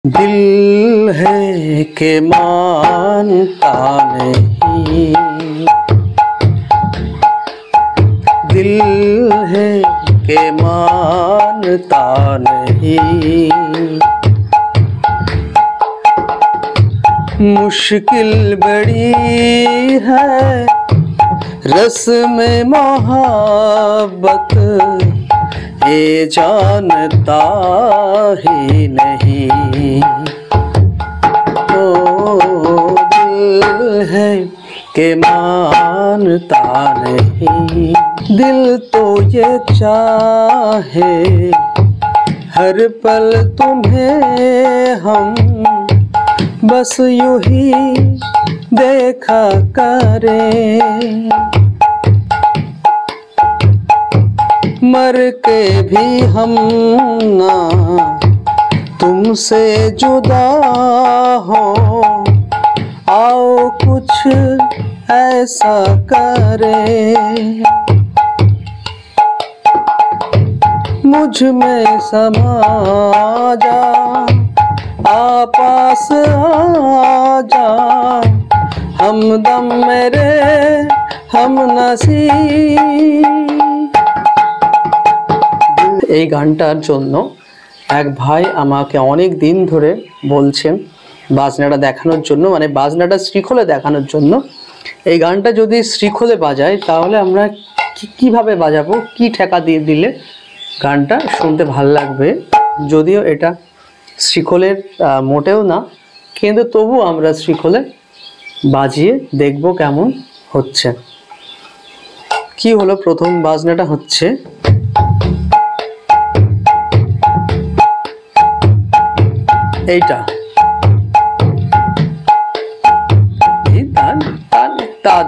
दिल है के मानता नहीं, दिल है के मानता नहीं, मुश्किल बड़ी है रस्म मोहब्बत, ये जानता ही नहीं। ओ दिल है के मानता नहीं, दिल तो ये चाहे हर पल तुम्हें हम बस यूं ही देखा करें, मर के भी हम ना तुमसे जुदा हो, आओ कुछ ऐसा करें, मुझ में समा जा, आ पास आ जा, हमदम मेरे हम नसीब। এই গানটার জন্য এক ভাই আমাকে অনেক দিন ধরে বলছেন বাজনাটা দেখানোর জন্য, মানে বাজনাটা শ্রীখোলে দেখানোর জন্য। এই গানটা যদি শ্রীখোলে বাজাই তাহলে আমরা কিভাবে বাজাবো, কি ঠেকা দিয়ে দিলে গানটা শুনতে ভালো লাগবে। যদিও এটা শ্রীখোলের মোটেও না, কিন্তু তবু আমরা শ্রীখোলে বাজিয়ে দেখব কেমন হচ্ছে। কি হলো, প্রথম বাজনাটা হচ্ছে এইটা,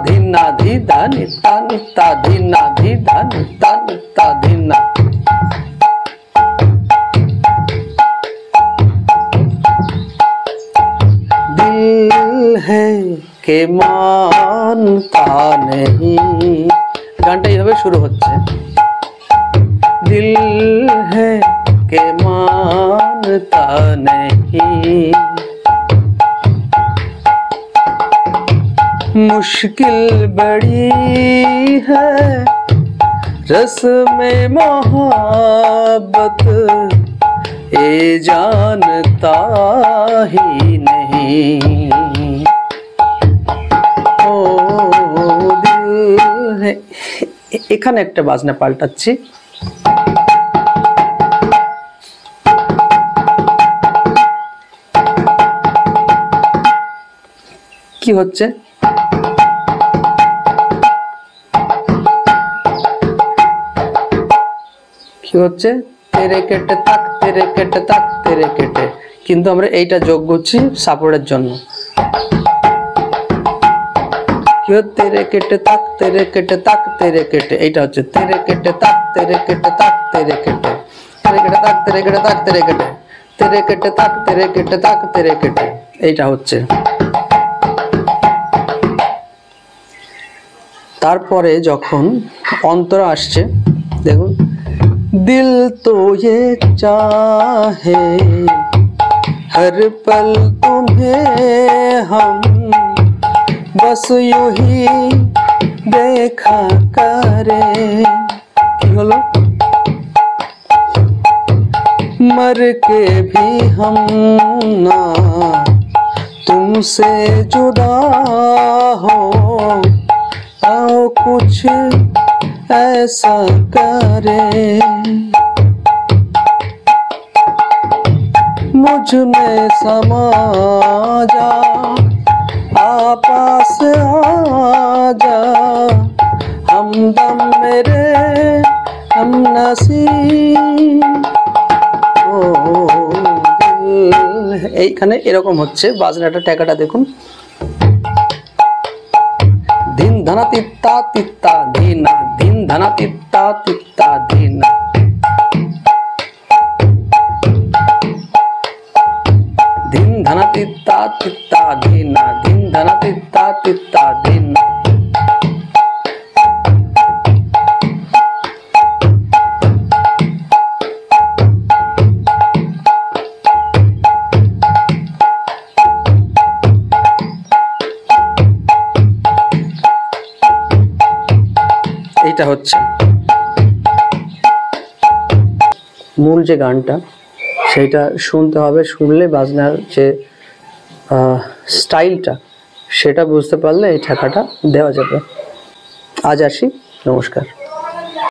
ধিনা ধি ধা নিতা নিতা ধিনা ধি ধা নিতা নিতা ধিনা। दिल है के मानता नहीं, গানটা এইভাবে শুরু হচ্ছে, दिल है के मानता नहीं, मुश्किल बड़ी है रस्म मोहब्बत, ये जानता ही नहीं। ओ दिल है, এখানে একটা বাজনা পাল্টাচ্ছি, কি হচ্ছে, কি হচ্ছে, তেরে কেটে তাক তেরে কেটে তাক তেরে কেটে, কিন্তু আমরা এইটা যোগ করছি সাপোর্টের জন্য। কি হচ্ছে, তেরে কেটে তাক তেরে কেটে তাক তেরে কেটে, এইটা হচ্ছে তেরে কেটে তাক তেরে কেটে তাক তেরে কেটে, তেরে কেটে তাক তেরে কেটে তাক তেরে কেটে, তেরে কেটে তাক তেরে কেটে তাক তেরে কেটে, এইটা হচ্ছে। তারপরে যখন অন্তরা আসছে দেখুন, दिल तो ये चाहे हर पल तुम्हें हम बस यूं ही देखा करें, কি হলো, मर के भी हम ना तुमसे जुदा हो, आओ कुछ ऐसा करे, मुझ में समा जा, आ पास आ जा, हमदम मेरे हम नसीब। ও এইখানে এরকম হচ্ছে বাজনাটা, টেকাটা দেখুন, ধিন ধনা তিত্তা তিত্তা ধিনা, ধিন ধনা তিত্তা তিত্তা ধিনা, ধিন ধনা তিত্তা তিত্তা ধিনা, ধিন ধনা তিত্তা তিত্তা ধিনা। এইটা হচ্ছে মূল যে গানটা, সেইটা শুনতে হবে। শুনলে বাজনার যে স্টাইলটা সেটা বুঝতে পারলে এই ঠেকাটা দেওয়া যাবে। আজ আসি, নমস্কার।